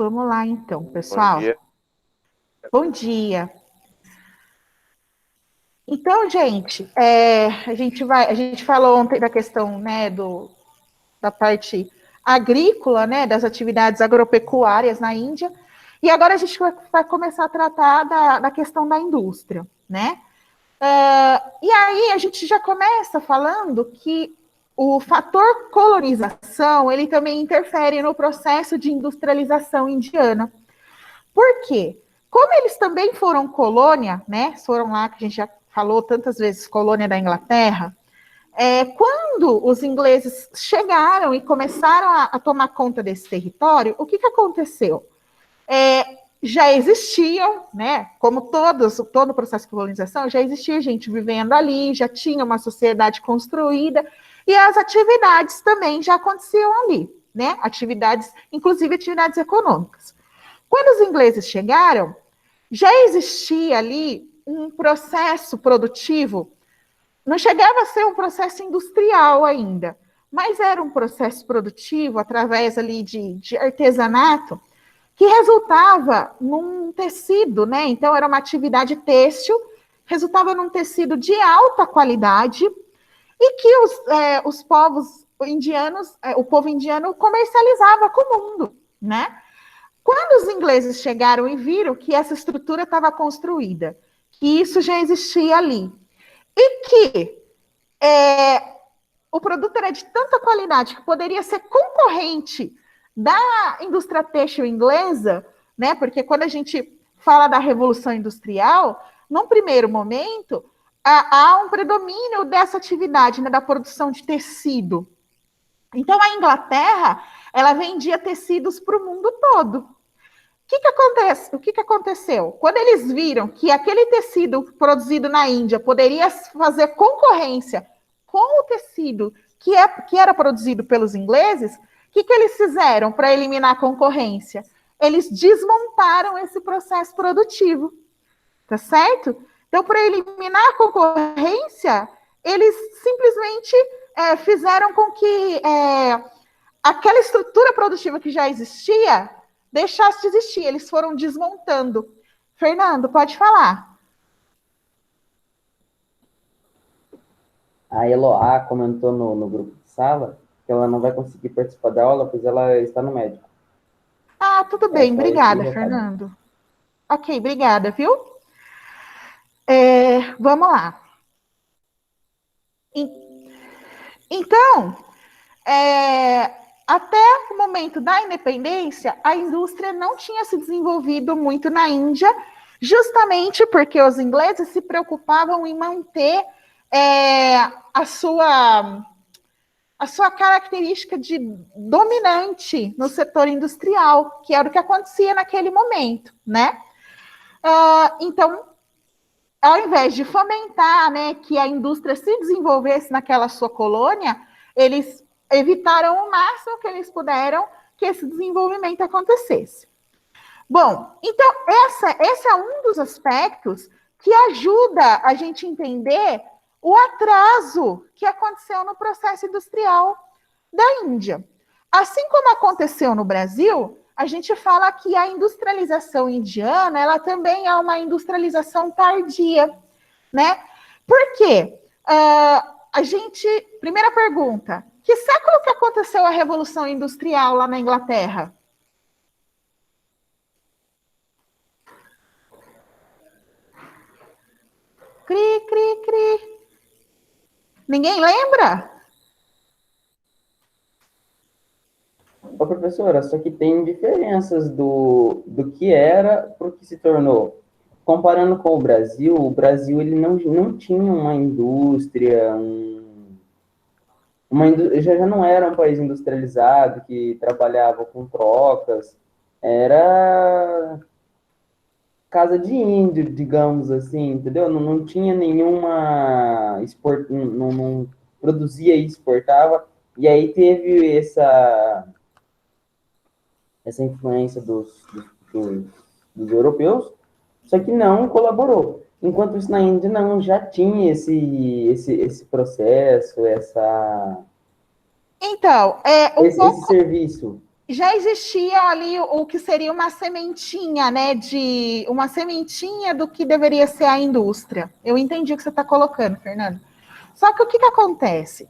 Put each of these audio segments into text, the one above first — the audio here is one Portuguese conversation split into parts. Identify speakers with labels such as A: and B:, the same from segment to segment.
A: Vamos lá, então,
B: Bom
A: pessoal.
B: dia.
A: Bom dia. Então, gente, a gente falou ontem da questão, né, da parte agrícola, né, das atividades agropecuárias na Índia, e agora a gente vai começar a tratar da questão da indústria, né? E aí a gente já começa falando que o fator colonização, ele também interfere no processo de industrialização indiana. Por quê? Como eles também foram colônia, né? Foram lá, que a gente já falou tantas vezes, colônia da Inglaterra. Quando os ingleses chegaram e começaram a tomar conta desse território, o que aconteceu? Já existiam, né? Como todo o processo de colonização, já existia gente vivendo ali, já tinha uma sociedade construída, e as atividades também já aconteciam ali, né? Atividades, inclusive atividades econômicas. Quando os ingleses chegaram, já existia ali um processo produtivo, não chegava a ser um processo industrial ainda, mas era um processo produtivo através ali de artesanato, que resultava num tecido, né? Então era uma atividade têxtil, resultava num tecido de alta qualidade e que os povos indianos, o povo indiano comercializava com o mundo, né? Quando os ingleses chegaram e viram que essa estrutura estava construída, que isso já existia ali, e que o produto era de tanta qualidade que poderia ser concorrente da indústria têxtil inglesa, né? Porque quando a gente fala da Revolução Industrial, num primeiro momento, há um predomínio dessa atividade, né, da produção de tecido. Então, a Inglaterra, ela vendia tecidos para o mundo todo. Que acontece? O que aconteceu? Quando eles viram que aquele tecido produzido na Índia poderia fazer concorrência com o tecido que era produzido pelos ingleses, o que eles fizeram para eliminar a concorrência? Eles desmontaram esse processo produtivo, tá certo? Então, para eliminar a concorrência, eles simplesmente fizeram com que aquela estrutura produtiva que já existia deixasse de existir. Eles foram desmontando. Fernando, pode falar.
C: A Eloá comentou no grupo de sala que ela não vai conseguir participar da aula, pois ela está no médico.
A: Ah, tudo
C: É
A: bem.
C: só esse
A: Obrigada,
C: recado.
A: Fernando. Ok, obrigada, viu? Vamos lá. Então, até o momento da independência, a indústria não tinha se desenvolvido muito na Índia, justamente porque os ingleses se preocupavam em manter a sua característica de dominante no setor industrial, que era o que acontecia naquele momento, né? Então, ao invés de fomentar, né, que a indústria se desenvolvesse naquela sua colônia, eles evitaram o máximo que eles puderam que esse desenvolvimento acontecesse. Bom, então esse é um dos aspectos que ajuda a gente a entender o atraso que aconteceu no processo industrial da Índia. Assim como aconteceu no Brasil, a gente fala que a industrialização indiana, ela também é uma industrialização tardia, né? Por quê? Primeira pergunta, que século que aconteceu a Revolução Industrial lá na Inglaterra? Cri, cri, cri. Ninguém lembra?
C: Ô, professora, só que tem diferenças do que era para o que se tornou. Comparando com o Brasil ele não tinha uma indústria, já não era um país industrializado que trabalhava com trocas, era casa de índio, digamos assim, entendeu? Não tinha nenhuma não produzia e exportava, e aí teve essa influência dos europeus, só que não colaborou. Enquanto isso na Índia não, já tinha esse processo,
A: Então,
C: esse serviço.
A: já existia ali o que seria uma sementinha, né? Uma sementinha do que deveria ser a indústria. Eu entendi o que você está colocando, Fernando. Só que o que acontece?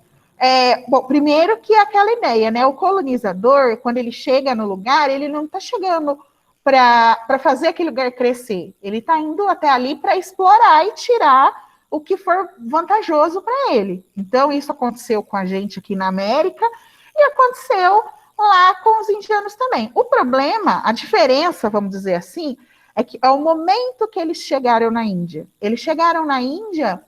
A: Bom, primeiro que é aquela ideia, né? O colonizador, quando ele chega no lugar, ele não está chegando para fazer aquele lugar crescer. Ele está indo até ali para explorar e tirar o que for vantajoso para ele. Então, isso aconteceu com a gente aqui na América e aconteceu lá com os indianos também. O problema, a diferença, vamos dizer assim, é que é o momento que eles chegaram na Índia. Eles chegaram na Índia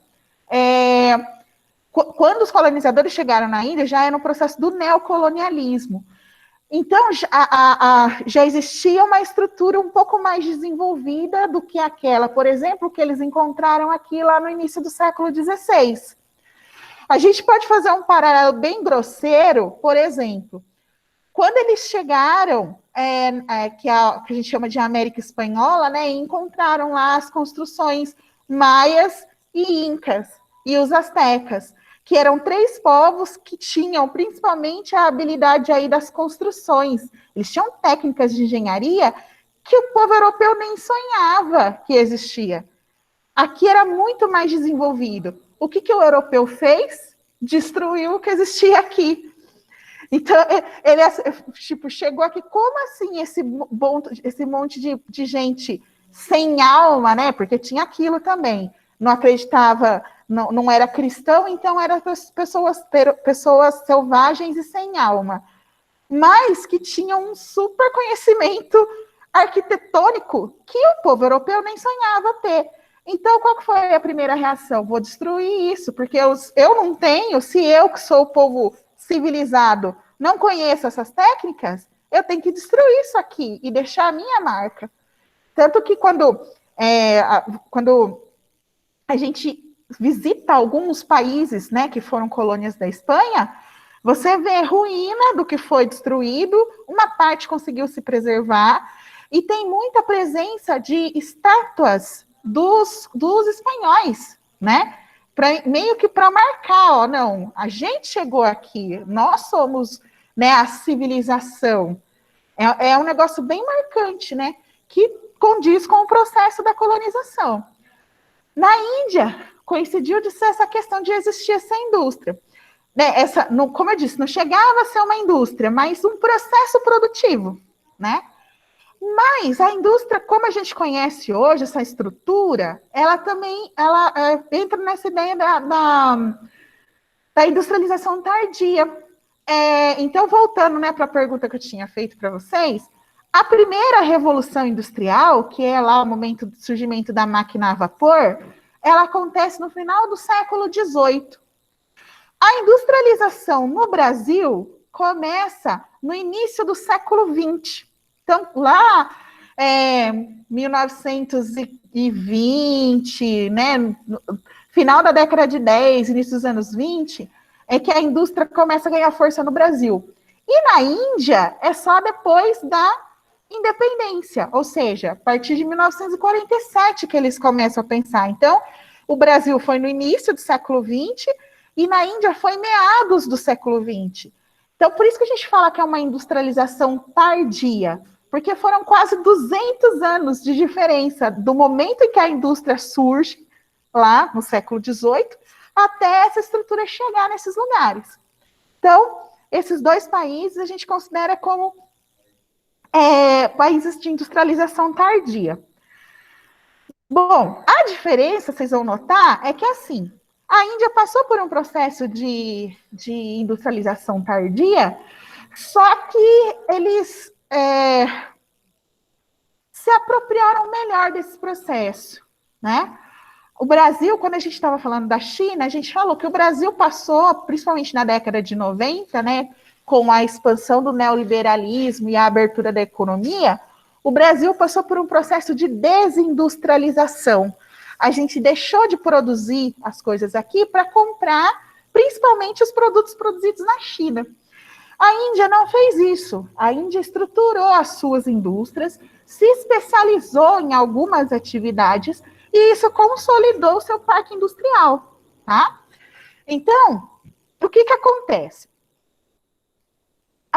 A: quando os colonizadores chegaram na Índia, já era no processo do neocolonialismo. Então, já existia uma estrutura um pouco mais desenvolvida do que aquela, por exemplo, que eles encontraram aqui lá no início do século XVI. A gente pode fazer um paralelo bem grosseiro, por exemplo, quando eles chegaram, que a gente chama de América Espanhola, né, e encontraram lá as construções maias e incas, e os astecas, que eram 3 povos que tinham principalmente a habilidade aí das construções. Eles tinham técnicas de engenharia que o povo europeu nem sonhava que existia. Aqui era muito mais desenvolvido. O que o europeu fez? Destruiu o que existia aqui. Então, ele tipo, chegou aqui, como assim esse monte de gente sem alma, né? Porque tinha aquilo também. Não acreditava, não era cristão, então eram pessoas selvagens e sem alma. Mas que tinham um super conhecimento arquitetônico que o povo europeu nem sonhava ter. Então, qual foi a primeira reação? Vou destruir isso, porque eu não tenho, se eu que sou o povo civilizado não conheço essas técnicas, eu tenho que destruir isso aqui e deixar a minha marca. Tanto que quando a gente visita alguns países, né, que foram colônias da Espanha, você vê ruína do que foi destruído, uma parte conseguiu se preservar, e tem muita presença de estátuas dos espanhóis, né? Meio que para marcar, ó, não, a gente chegou aqui, nós somos, né, a civilização. É um negócio bem marcante, né? Que condiz com o processo da colonização. Na Índia, coincidiu de ser essa questão de existir essa indústria. Né, como eu disse, não chegava a ser uma indústria, mas um processo produtivo, né? Mas a indústria, como a gente conhece hoje, essa estrutura, ela também entra nessa ideia da industrialização tardia. Então, voltando, né, para a pergunta que eu tinha feito para vocês, a primeira revolução industrial, que é lá o momento do surgimento da máquina a vapor, ela acontece no final do século XVIII. A industrialização no Brasil começa no início do século XX. Então, lá, 1920, né, no final da década de 10, início dos anos 20, é que a indústria começa a ganhar força no Brasil. E na Índia, é só depois da independência, ou seja, a partir de 1947 que eles começam a pensar. Então, o Brasil foi no início do século XX e na Índia foi meados do século XX. Então, por isso que a gente fala que é uma industrialização tardia, porque foram quase 200 anos de diferença do momento em que a indústria surge, lá no século XVIII, até essa estrutura chegar nesses lugares. Então, esses 2 países a gente considera como países de industrialização tardia. Bom, a diferença, vocês vão notar, é que assim, a Índia passou por um processo de industrialização tardia, só que eles se apropriaram melhor desse processo, né? O Brasil, quando a gente estava falando da China, a gente falou que o Brasil passou, principalmente na década de 90, né, com a expansão do neoliberalismo e a abertura da economia, o Brasil passou por um processo de desindustrialização. A gente deixou de produzir as coisas aqui para comprar, principalmente, os produtos produzidos na China. A Índia não fez isso. A Índia estruturou as suas indústrias, se especializou em algumas atividades e isso consolidou o seu parque industrial, tá? Então, o que acontece?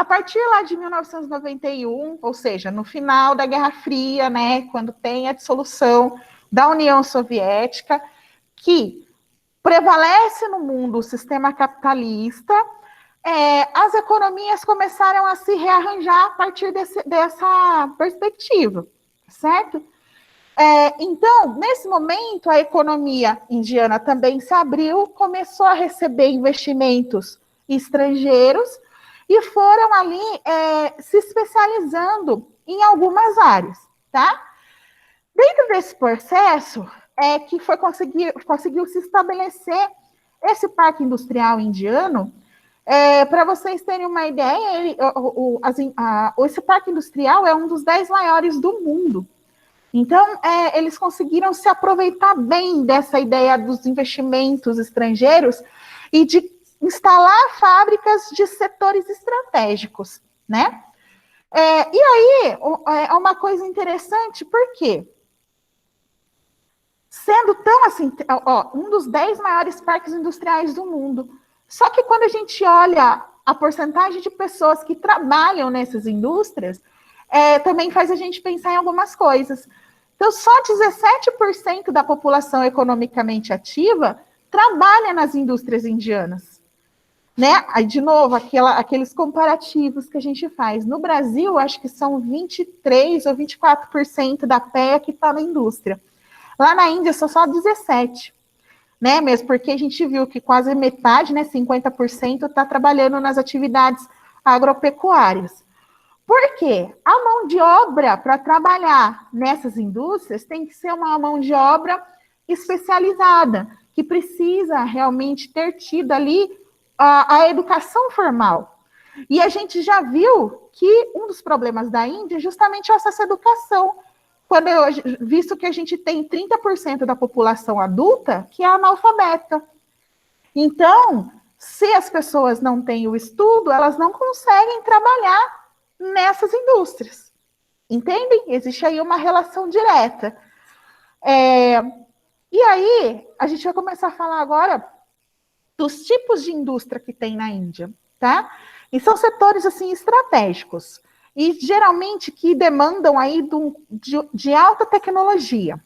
A: a partir lá de 1991, ou seja, no final da Guerra Fria, né, quando tem a dissolução da União Soviética, que prevalece no mundo o sistema capitalista, as economias começaram a se rearranjar a partir dessa perspectiva, certo? Então, nesse momento, a economia indiana também se abriu, começou a receber investimentos estrangeiros e foram ali se especializando em algumas áreas, tá? Dentro desse processo, que conseguiu se estabelecer esse parque industrial indiano. Para vocês terem uma ideia, esse parque industrial é um dos 10 maiores do mundo. Então, eles conseguiram se aproveitar bem dessa ideia dos investimentos estrangeiros e de instalar fábricas de setores estratégicos, né? E aí, é uma coisa interessante, por quê? Sendo tão assim, um dos 10 maiores parques industriais do mundo. Só que quando a gente olha a porcentagem de pessoas que trabalham nessas indústrias, também faz a gente pensar em algumas coisas. Então, só 17% da população economicamente ativa trabalha nas indústrias indianas. Né? Aí, de novo, aqueles comparativos que a gente faz. No Brasil, acho que são 23% ou 24% da PEA que está na indústria. Lá na Índia, são só 17%. Né? Mesmo porque a gente viu que quase metade, né, 50%, está trabalhando nas atividades agropecuárias. Por quê? A mão de obra para trabalhar nessas indústrias tem que ser uma mão de obra especializada, que precisa realmente ter tido ali a educação formal. E a gente já viu que um dos problemas da Índia é justamente essa educação, visto que a gente tem 30% da população adulta que é analfabeta. Então, se as pessoas não têm o estudo, elas não conseguem trabalhar nessas indústrias. Entendem? Existe aí uma relação direta. E aí, a gente vai começar a falar agora dos tipos de indústria que tem na Índia, tá? E são setores, assim, estratégicos. E, geralmente, que demandam aí de alta tecnologia,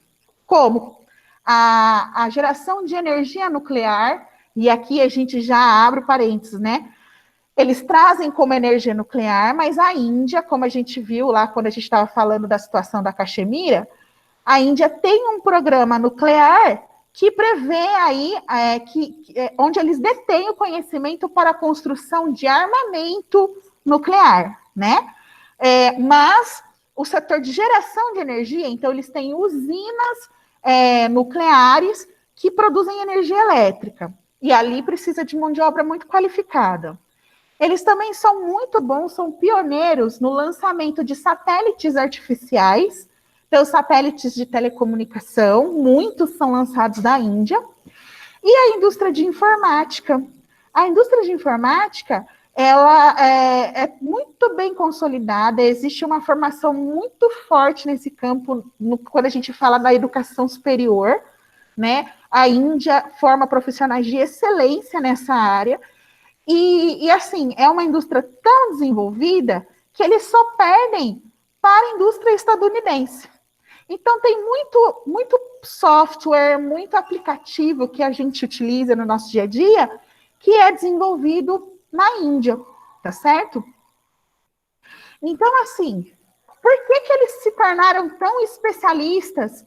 A: como a geração de energia nuclear, e aqui a gente já abre parênteses, né? Eles trazem como energia nuclear, mas a Índia, como a gente viu lá quando a gente estava falando da situação da Caxemira, a Índia tem um programa nuclear que prevê aí, onde eles detêm o conhecimento para a construção de armamento nuclear, né? Mas o setor de geração de energia, então eles têm usinas nucleares que produzem energia elétrica, e ali precisa de mão de obra muito qualificada. Eles também são muito bons, são pioneiros no lançamento de satélites artificiais, então satélites de telecomunicação, muitos são lançados da Índia, e a indústria de informática. A indústria de informática, ela é muito bem consolidada, existe uma formação muito forte nesse campo, quando a gente fala da educação superior, né? A Índia forma profissionais de excelência nessa área, e assim, é uma indústria tão desenvolvida que eles só perdem para a indústria estadunidense. Então, tem muito software, muito aplicativo que a gente utiliza no nosso dia a dia que é desenvolvido na Índia, tá certo? Então, assim, por que eles se tornaram tão especialistas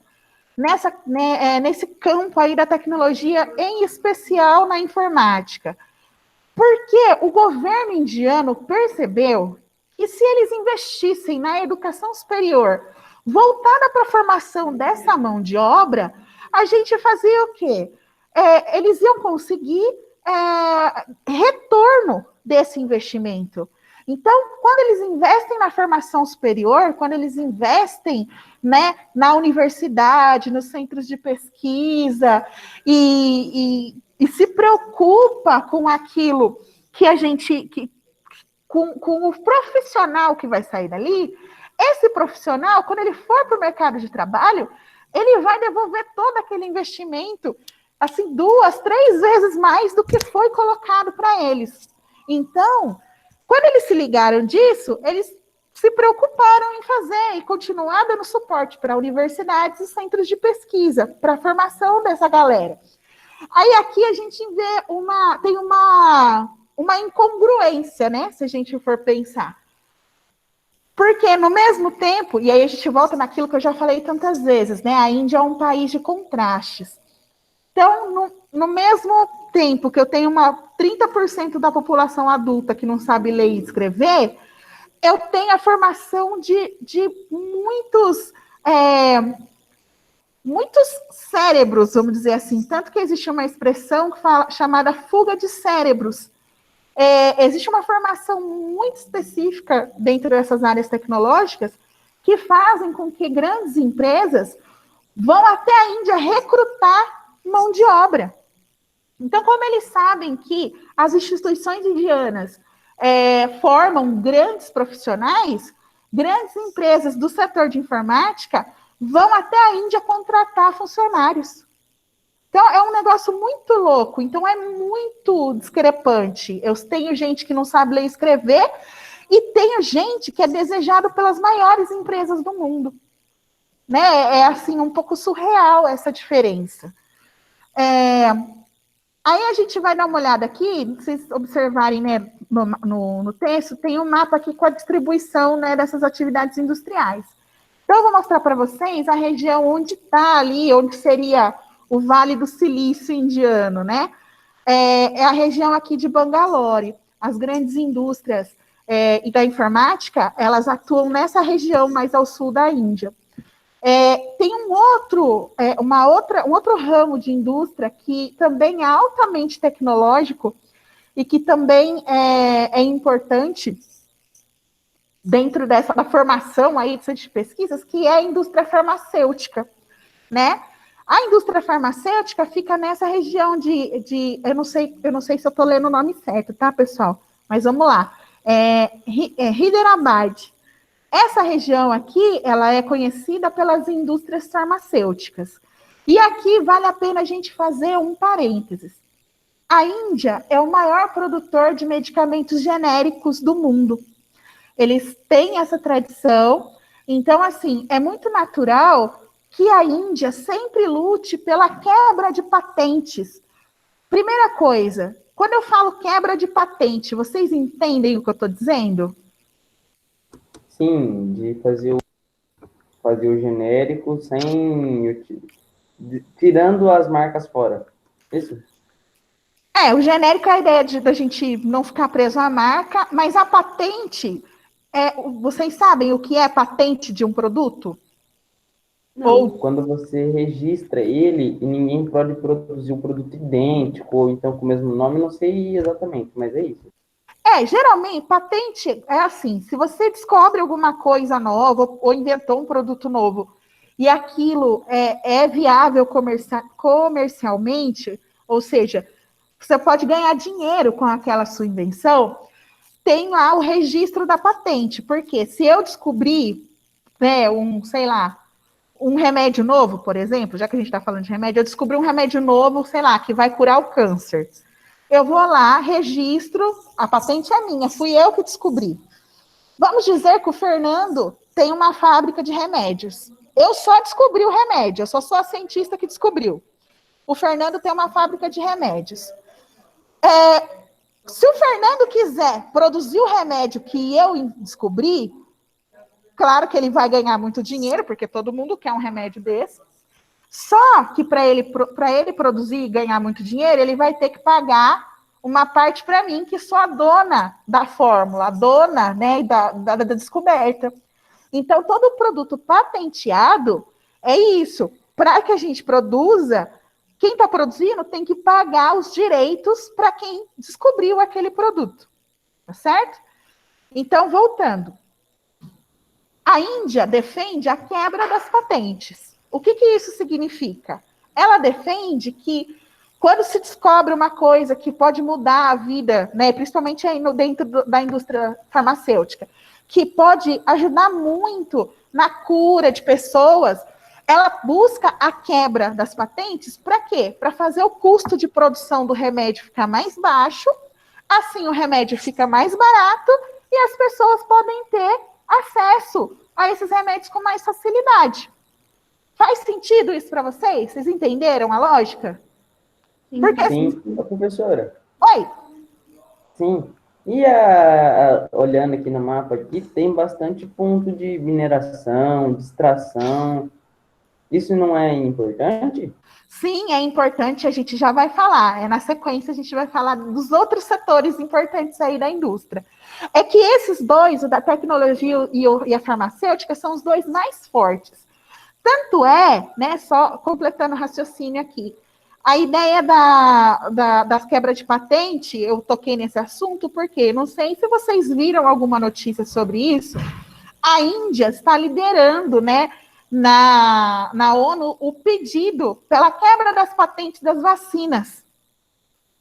A: nesse campo aí da tecnologia, em especial na informática? Porque o governo indiano percebeu que se eles investissem na educação superior voltada para a formação dessa mão de obra, a gente fazia o quê? Eles iam conseguir retorno desse investimento. Então, quando eles investem na formação superior, quando eles investem, né, na universidade, nos centros de pesquisa, e se preocupa com aquilo que a gente, com o profissional que vai sair dali, esse profissional, quando ele for para o mercado de trabalho, ele vai devolver todo aquele investimento, assim, 2, 3 vezes mais do que foi colocado para eles. Então, Quando eles se ligaram disso, eles se preocuparam em fazer e continuar dando suporte para universidades e centros de pesquisa, para a formação dessa galera. Aí aqui a gente vê tem uma incongruência, né? Se a gente for pensar. Porque no mesmo tempo, e aí a gente volta naquilo que eu já falei tantas vezes, né? A Índia é um país de contrastes. Então, no mesmo tempo que eu tenho 30% da população adulta que não sabe ler e escrever, eu tenho a formação de muitos cérebros, vamos dizer assim. Tanto que existe uma expressão chamada fuga de cérebros. Existe uma formação muito específica dentro dessas áreas tecnológicas que fazem com que grandes empresas vão até a Índia recrutar mão de obra. Então, como eles sabem que as instituições indianas formam grandes profissionais, grandes empresas do setor de informática vão até a Índia contratar funcionários. Então, é um negócio muito louco. Então, é muito discrepante. Eu tenho gente que não sabe ler e escrever e tenho gente que é desejado pelas maiores empresas do mundo. Né? É assim, um pouco surreal essa diferença. Aí a gente vai dar uma olhada aqui, se vocês observarem, né, no texto, tem um mapa aqui com a distribuição, né, dessas atividades industriais. Então, eu vou mostrar para vocês a região onde está ali, onde seria o Vale do Silício indiano, né? É a região aqui de Bangalore. As grandes indústrias e da informática, elas atuam nessa região mais ao sul da Índia. Tem um outro ramo de indústria que também é altamente tecnológico e que também é importante dentro da formação aí de pesquisas, que é a indústria farmacêutica, né? A indústria farmacêutica fica nessa região eu não sei se eu estou lendo o nome certo, tá, pessoal? Mas vamos lá. Hyderabad. Essa região aqui, ela é conhecida pelas indústrias farmacêuticas. E aqui vale a pena a gente fazer um parênteses. A Índia é o maior produtor de medicamentos genéricos do mundo. Eles têm essa tradição. Então, assim, é muito natural que a Índia sempre lute pela quebra de patentes. Primeira coisa, quando eu falo quebra de patente, vocês entendem o que eu estou dizendo?
C: Sim, de fazer o genérico tirando as marcas fora. Isso?
A: O genérico é a ideia da gente não ficar preso à marca, mas a patente, vocês sabem o que é patente de um produto?
C: Não, quando você registra ele e ninguém pode produzir um produto idêntico, ou então com o mesmo nome, não sei exatamente, mas é isso.
A: Geralmente, patente é assim, se você descobre alguma coisa nova ou inventou um produto novo e aquilo é viável comercialmente, ou seja, você pode ganhar dinheiro com aquela sua invenção, tem lá o registro da patente, porque se eu descobrir, né, um remédio novo, por exemplo, já que a gente está falando de remédio, eu descobri um remédio novo, sei lá, que vai curar o câncer. Eu vou lá, registro, a patente é minha, fui eu que descobri. Vamos dizer que o Fernando tem uma fábrica de remédios. Eu só descobri o remédio, eu só sou a cientista que descobriu. O Fernando tem uma fábrica de remédios. Se o Fernando quiser produzir o remédio que eu descobri, claro que ele vai ganhar muito dinheiro, porque todo mundo quer um remédio desse. Só que para ele produzir e ganhar muito dinheiro, ele vai ter que pagar uma parte para mim, que sou a dona da fórmula, a dona, né, da descoberta. Então, todo produto patenteado é isso. Para que a gente produza, quem está produzindo tem que pagar os direitos para quem descobriu aquele produto. Tá certo? Então, voltando. A Índia defende a quebra das patentes. O que isso significa? Ela defende que quando se descobre uma coisa que pode mudar a vida, né, principalmente aí dentro da indústria farmacêutica, que pode ajudar muito na cura de pessoas, ela busca a quebra das patentes para quê? Para fazer o custo de produção do remédio ficar mais baixo Assim o remédio fica mais barato e as pessoas podem ter acesso a esses remédios com mais facilidade. Faz sentido isso para vocês? Vocês entenderam a lógica?
C: Porque... Sim, professora.
A: Oi.
C: Sim. E olhando aqui no mapa, aqui tem bastante ponto de mineração, de extração. Isso não é importante?
A: Sim, é importante, a gente já vai falar. Na sequência, a gente vai falar dos outros setores importantes aí da indústria. É que esses dois, o da tecnologia e a farmacêutica, são os dois mais fortes. Tanto é, né, só completando o raciocínio aqui, a ideia das quebras de patente, eu toquei nesse assunto, porque não sei se vocês viram alguma notícia sobre isso, a Índia está liderando, né, na ONU, o pedido pela quebra das patentes das vacinas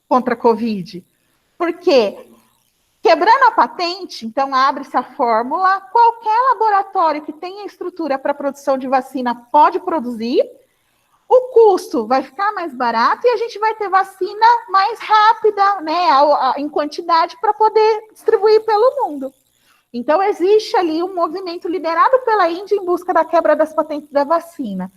A: contra a Covid. Por quê? Quebrando a patente, então abre-se a fórmula, qualquer laboratório que tenha estrutura para produção de vacina pode produzir, o custo vai ficar mais barato e a gente vai ter vacina mais rápida, né, em quantidade para poder distribuir pelo mundo. Então, existe ali um movimento liderado pela Índia em busca da quebra das patentes da vacina.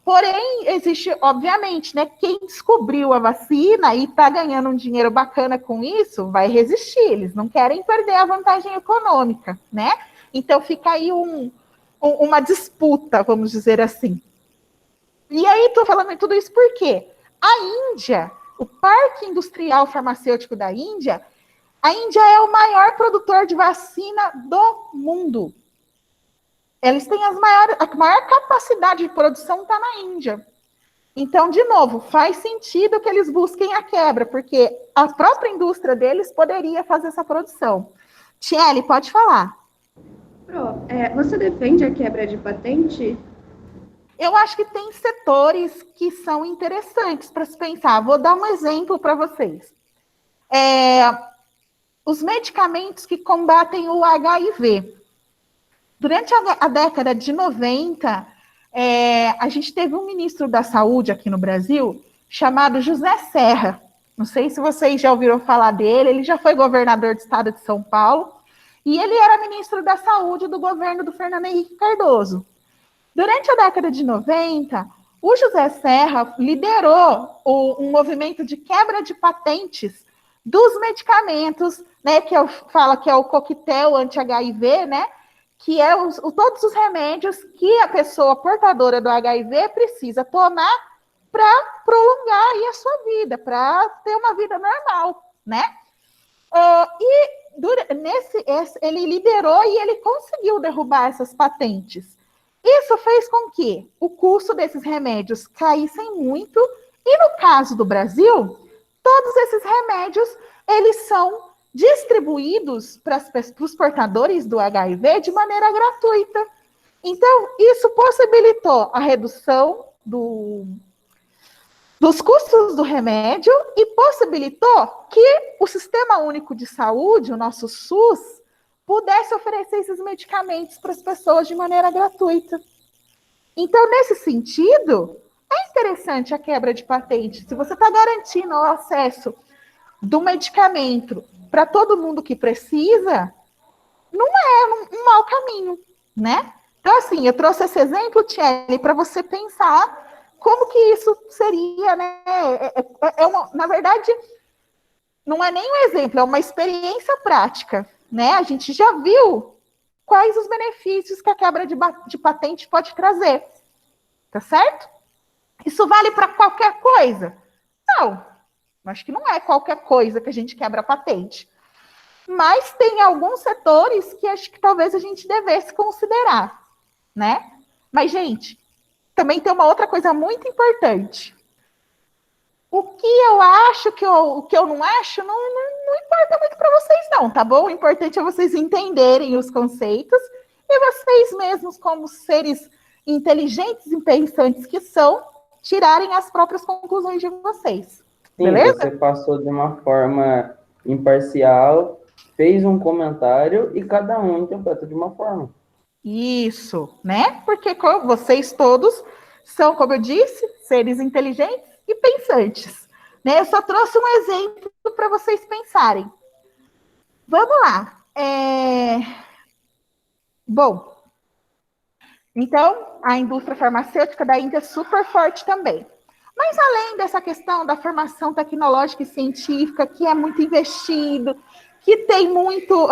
A: Porém, existe, obviamente, né, quem descobriu a vacina e está ganhando um dinheiro bacana com isso, vai resistir, eles não querem perder a vantagem econômica, né? Então, fica aí uma disputa, vamos dizer assim. E aí, estou falando tudo isso porque a Índia, o Parque Industrial Farmacêutico da Índia, a Índia é o maior produtor de vacina do mundo. Eles têm a maior capacidade de produção está na Índia. Então, de novo, faz sentido que eles busquem a quebra, porque a própria indústria deles poderia fazer essa produção. Tiele, pode falar.
B: Pro, você defende a quebra de patente?
A: Eu acho que tem setores que são interessantes para se pensar. Vou dar um exemplo para vocês. Os medicamentos que combatem o HIV. Durante a década de 90, a gente teve um ministro da Saúde aqui no Brasil, chamado José Serra. Não sei se vocês já ouviram falar dele, ele já foi governador do estado de São Paulo, e ele era ministro da Saúde do governo do Fernando Henrique Cardoso. Durante a década de 90, o José Serra liderou um movimento de quebra de patentes dos medicamentos, né, que eu falo que é o coquetel anti-HIV, né, que é todos os remédios que a pessoa portadora do HIV precisa tomar para prolongar aí a sua vida, para ter uma vida normal, né? Ele liderou e ele conseguiu derrubar essas patentes. Isso fez com que o custo desses remédios caíssem muito, e no caso do Brasil, todos esses remédios, eles são distribuídos para os portadores do HIV de maneira gratuita. Então, isso possibilitou a redução dos custos do remédio e possibilitou que o Sistema Único de Saúde, o nosso SUS, pudesse oferecer esses medicamentos para as pessoas de maneira gratuita. Então, nesse sentido, é interessante a quebra de patente. Se você está garantindo o acesso do medicamento para todo mundo que precisa, não é um mau caminho, né? Então, assim, eu trouxe esse exemplo, Thierry, para você pensar como que isso seria, né? Na verdade, não é nem um exemplo, é uma experiência prática, né? A gente já viu quais os benefícios que a quebra de patente pode trazer, tá certo? Isso vale para qualquer coisa? Não, acho que não é qualquer coisa que a gente quebra a patente. Mas tem alguns setores que acho que talvez a gente devesse considerar, né? Mas, gente, também tem uma outra coisa muito importante. O que eu acho, o que eu não acho, não importa muito para vocês, não, tá bom? O importante é vocês entenderem os conceitos e vocês mesmos, como seres inteligentes e pensantes que são, tirarem as próprias conclusões de vocês.
C: Sim,
A: beleza?
C: Você passou de uma forma imparcial, fez um comentário e cada um interpreta de uma forma.
A: Isso, né? Porque vocês todos são, como eu disse, seres inteligentes e pensantes. né? Eu só trouxe um exemplo para vocês pensarem. Vamos lá. Bom, então, a indústria farmacêutica da Índia é super forte também. Mas além dessa questão da formação tecnológica e científica, que é muito investido, que tem muito...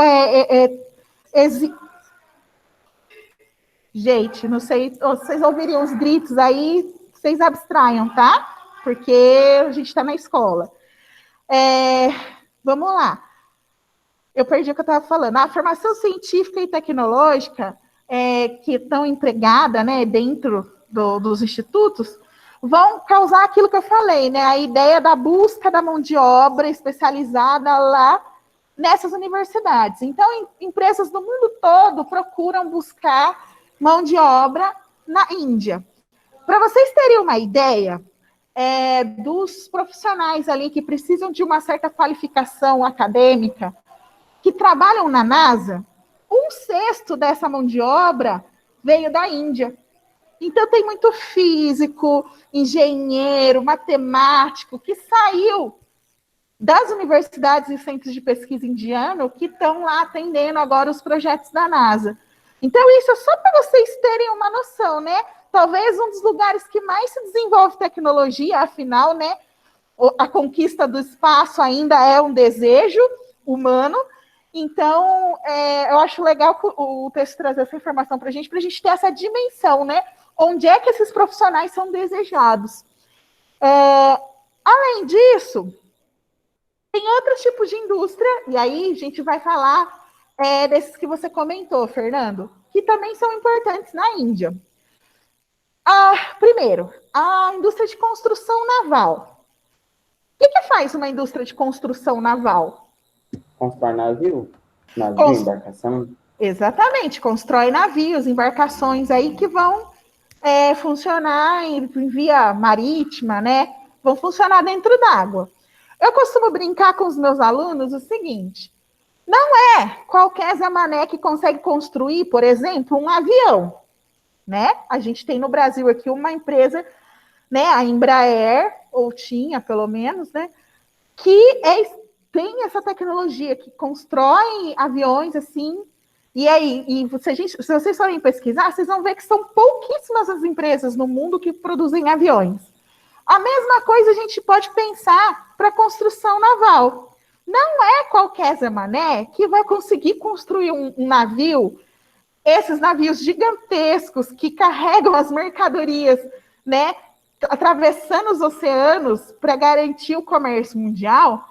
A: Gente, não sei, vocês ouviriam os gritos aí, vocês abstraiam, tá? Porque a gente está na escola. Vamos lá. Eu perdi o que eu estava falando. A formação científica e tecnológica que estão empregada, né, dentro dos institutos, vão causar aquilo que eu falei, né, a ideia da busca da mão de obra especializada lá nessas universidades. Então, empresas do mundo todo procuram buscar mão de obra na Índia. Para vocês terem uma ideia, dos profissionais ali que precisam de uma certa qualificação acadêmica, que trabalham na NASA, 1/6 dessa mão de obra veio da Índia. Então, tem muito físico, engenheiro, matemático, que saiu das universidades e centros de pesquisa indiano que estão lá atendendo agora os projetos da NASA. Então, isso é só para vocês terem uma noção, né? Talvez um dos lugares que mais se desenvolve tecnologia, afinal, né? A conquista do espaço ainda é um desejo humano. Então, eu acho legal o texto trazer essa informação para a gente ter essa dimensão, né? Onde é que esses profissionais são desejados. Além disso, tem outros tipos de indústria, e aí a gente vai falar desses que você comentou, Fernando, que também são importantes na Índia. Primeiro, a indústria de construção naval. O que faz uma indústria de construção naval?
C: Constrói navio, embarcação.
A: Exatamente, constrói navios, embarcações aí que vão funcionar em via marítima, né? Vão funcionar dentro d'água. Eu costumo brincar com os meus alunos o seguinte: não é qualquer Zé Mané que consegue construir, por exemplo, um avião, né? A gente tem no Brasil aqui uma empresa, né, a Embraer, ou tinha pelo menos, né, que tem essa tecnologia, que constrói aviões assim. E aí, se vocês forem pesquisar, vocês vão ver que são pouquíssimas as empresas no mundo que produzem aviões. A mesma coisa a gente pode pensar para a construção naval. Não é qualquer Zé Mané que vai conseguir construir um navio, esses navios gigantescos que carregam as mercadorias, né, atravessando os oceanos para garantir o comércio mundial.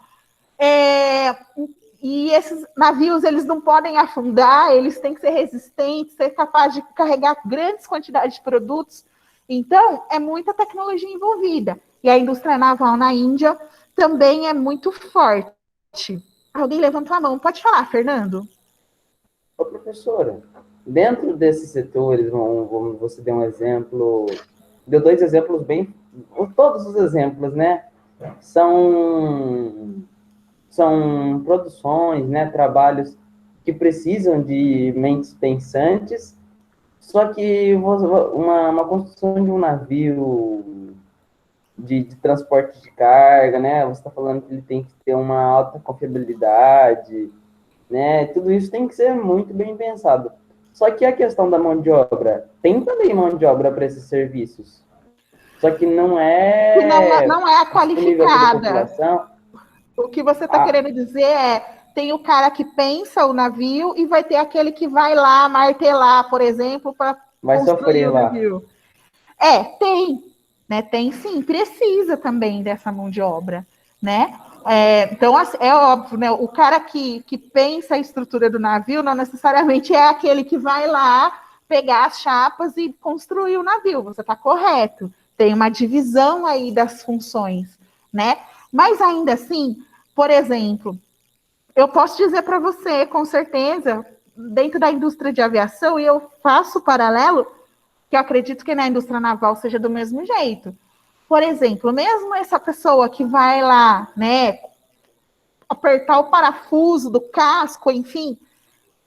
A: E esses navios, eles não podem afundar, eles têm que ser resistentes, ser capazes de carregar grandes quantidades de produtos. Então, é muita tecnologia envolvida. E a indústria naval na Índia também é muito forte. Alguém levantou a mão. Pode falar, Fernando.
C: Ô, professora, dentro desses setores, você deu um exemplo, deu 2 exemplos bem... Todos os exemplos, né? São produções, né, trabalhos que precisam de mentes pensantes, só que uma construção de um navio de transporte de carga, né, você está falando que ele tem que ter uma alta confiabilidade, né, tudo isso tem que ser muito bem pensado. Só que a questão da mão de obra, tem também mão de obra para esses serviços, só que não é...
A: Não é a qualificada. O que você está querendo dizer tem o cara que pensa o navio e vai ter aquele que vai lá martelar, por exemplo, para construir o navio. Tem, né? Tem sim, precisa também dessa mão de obra, né? Então, é óbvio, né? O cara que pensa a estrutura do navio não necessariamente é aquele que vai lá pegar as chapas e construir o navio. Você está correto. Tem uma divisão aí das funções, né? Mas ainda assim, por exemplo, eu posso dizer para você, com certeza, dentro da indústria de aviação, e eu faço paralelo, que eu acredito que na indústria naval seja do mesmo jeito. Por exemplo, mesmo essa pessoa que vai lá, né, apertar o parafuso do casco, enfim,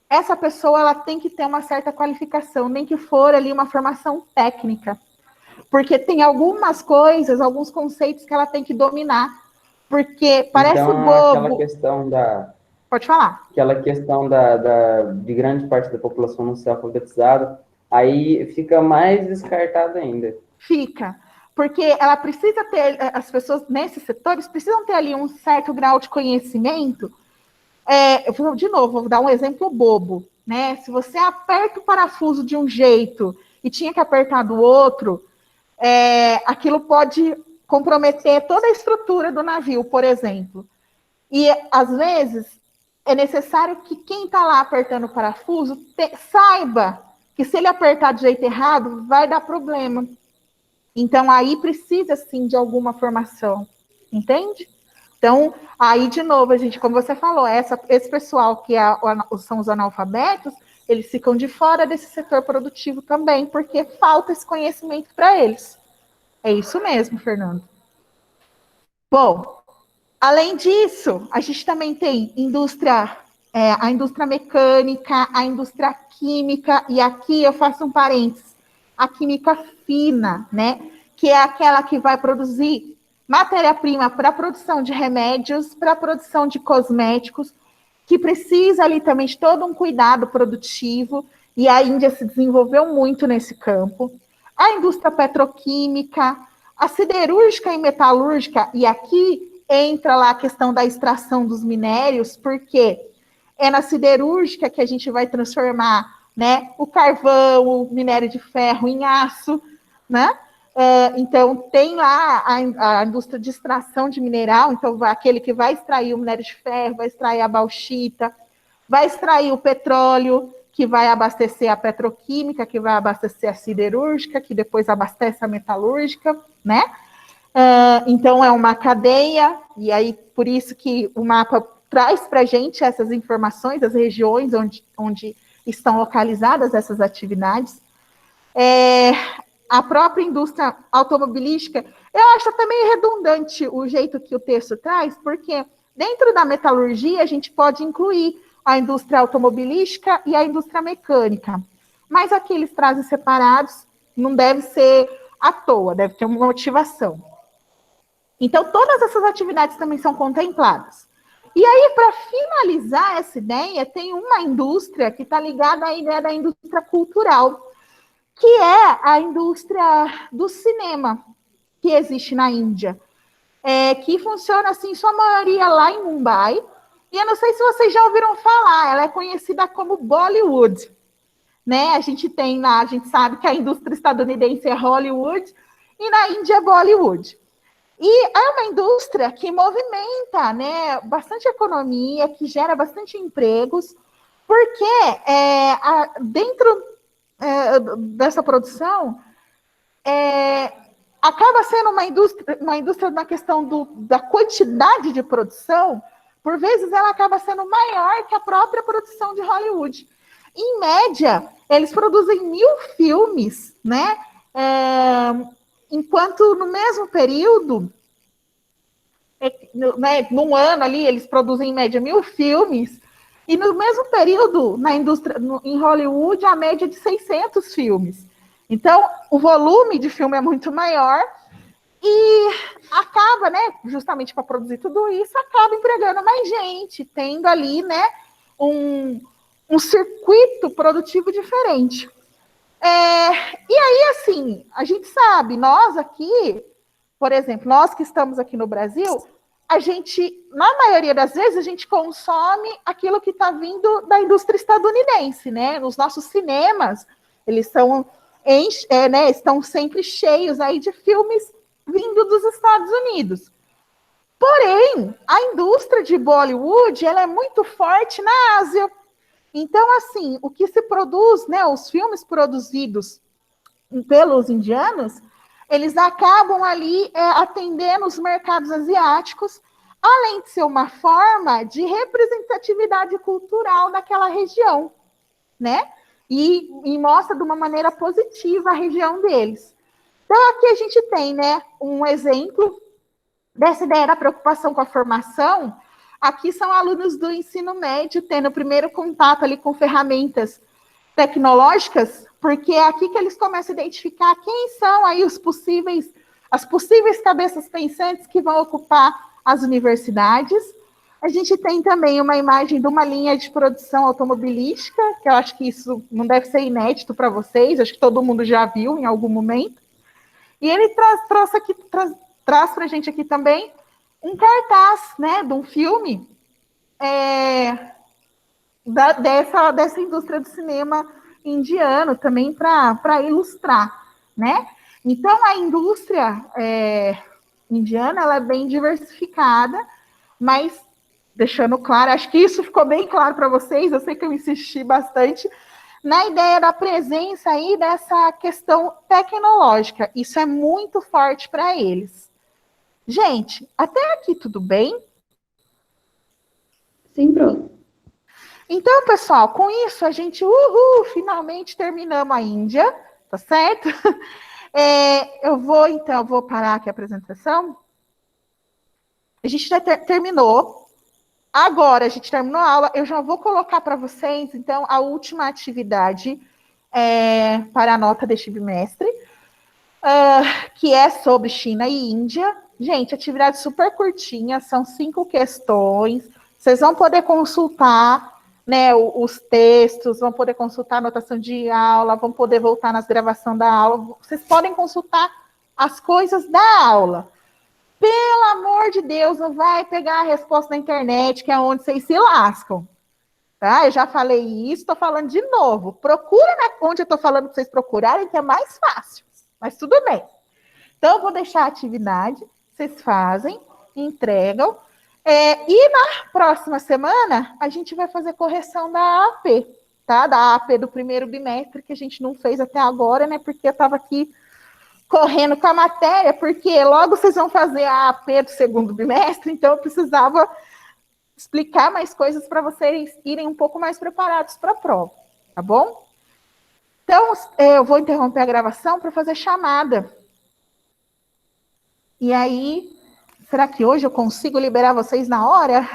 A: essa pessoa ela tem que ter uma certa qualificação, nem que for ali uma formação técnica. Porque tem algumas coisas, alguns conceitos que ela tem que dominar Porque parece
C: Então,
A: bobo. Pode falar.
C: Aquela questão de grande parte da população não ser alfabetizada, aí fica mais descartado ainda.
A: Fica. Porque ela precisa ter, as pessoas nesses setores precisam ter ali um certo grau de conhecimento. De novo, vou dar um exemplo bobo, né? Se você aperta o parafuso de um jeito e tinha que apertar do outro, aquilo pode comprometer toda a estrutura do navio, por exemplo. E, às vezes, é necessário que quem está lá apertando o parafuso saiba que se ele apertar do jeito errado, vai dar problema. Então, aí precisa, sim, de alguma formação, entende? Então, aí, de novo, a gente, como você falou, esse pessoal que são os analfabetos, eles ficam de fora desse setor produtivo também, porque falta esse conhecimento para eles. É isso mesmo, Fernando. Bom, além disso, a gente também tem a indústria mecânica, a indústria química, e aqui eu faço um parênteses, a química fina, né? Que é aquela que vai produzir matéria-prima para a produção de remédios, para a produção de cosméticos, que precisa ali também de todo um cuidado produtivo, e a Índia se desenvolveu muito nesse campo. A indústria petroquímica, a siderúrgica e metalúrgica, e aqui entra lá a questão da extração dos minérios, porque é na siderúrgica que a gente vai transformar, né, o carvão, o minério de ferro em aço, né? Então, tem lá a indústria de extração de mineral, então aquele que vai extrair o minério de ferro, vai extrair a bauxita, vai extrair o petróleo, que vai abastecer a petroquímica, que vai abastecer a siderúrgica, que depois abastece a metalúrgica, né? Então, é uma cadeia, e aí por isso que o mapa traz para a gente essas informações, as regiões onde estão localizadas essas atividades. A própria indústria automobilística, eu acho até meio redundante o jeito que o texto traz, porque dentro da metalurgia a gente pode incluir a indústria automobilística e a indústria mecânica, mas aqui eles trazem separados, não deve ser à toa, deve ter uma motivação. Então, todas essas atividades também são contempladas. E aí, para finalizar essa ideia, tem uma indústria que está ligada à ideia da indústria cultural, que é a indústria do cinema que existe na Índia, que funciona assim, sua maioria lá em Mumbai, e eu não sei se vocês já ouviram falar, ela é conhecida como Bollywood, né? A gente sabe que a indústria estadunidense é Hollywood, e na Índia é Bollywood. E é uma indústria que movimenta, né, bastante economia, que gera bastante empregos, porque dentro dessa produção, acaba sendo uma indústria na questão da quantidade de produção, por vezes ela acaba sendo maior que a própria produção de Hollywood. Em média, eles produzem 1.000 filmes, né? Enquanto no mesmo período, num ano ali, eles produzem em média 1.000 filmes, e no mesmo período, na indústria, em Hollywood, a média é de 600 filmes. Então, o volume de filme é muito maior e acaba, né, justamente para produzir tudo isso, acaba empregando mais gente, tendo ali, né, um circuito produtivo diferente. E aí, assim, a gente sabe, nós aqui, por exemplo, nós que estamos aqui no Brasil, a gente, na maioria das vezes, a gente consome aquilo que está vindo da indústria estadunidense, né? Nos nossos cinemas, eles estão sempre cheios aí de filmes vindo dos Estados Unidos. Porém, a indústria de Bollywood, ela é muito forte na Ásia. Então, assim, o que se produz, né, os filmes produzidos pelos indianos, eles acabam ali atendendo os mercados asiáticos, além de ser uma forma de representatividade cultural daquela região, né? E mostra de uma maneira positiva a região deles. Então, aqui a gente tem, né, um exemplo dessa ideia da preocupação com a formação. Aqui são alunos do ensino médio tendo o primeiro contato ali com ferramentas tecnológicas, porque é aqui que eles começam a identificar quem são aí as possíveis cabeças pensantes que vão ocupar as universidades. A gente tem também uma imagem de uma linha de produção automobilística, que eu acho que isso não deve ser inédito para vocês, acho que todo mundo já viu em algum momento. E ele traz para a gente aqui também um cartaz, né, de um filme dessa indústria do cinema indiano, também para ilustrar, né? Então, a indústria indiana, ela é bem diversificada, mas, deixando claro, acho que isso ficou bem claro para vocês, eu sei que eu insisti bastante, na ideia da presença aí dessa questão tecnológica. Isso é muito forte para eles. Gente, até aqui tudo bem?
B: Sim, pronto.
A: Então, pessoal, com isso a gente, finalmente terminamos a Índia, tá certo? Eu vou parar aqui a apresentação. A gente já terminou. Agora, a gente terminou a aula, eu já vou colocar para vocês, então, a última atividade para a nota deste bimestre, que é sobre China e Índia. Gente, atividade super curtinha, são 5 questões, vocês vão poder consultar, né, os textos, vão poder consultar a anotação de aula, vão poder voltar nas gravações da aula, vocês podem consultar as coisas da aula. Pelo amor de Deus, não vai pegar a resposta na internet, que é onde vocês se lascam. Tá? Eu já falei isso, estou falando de novo. Procura onde eu estou falando para vocês procurarem, que é mais fácil. Mas tudo bem. Então, eu vou deixar a atividade, vocês fazem, entregam. E na próxima semana, a gente vai fazer correção da AP, tá? Da AP do primeiro bimestre, que a gente não fez até agora, né? Porque eu estava aqui correndo com a matéria, porque logo vocês vão fazer a AP do segundo bimestre, então eu precisava explicar mais coisas para vocês irem um pouco mais preparados para a prova, tá bom? Então, eu vou interromper a gravação para fazer chamada. E aí, será que hoje eu consigo liberar vocês na hora?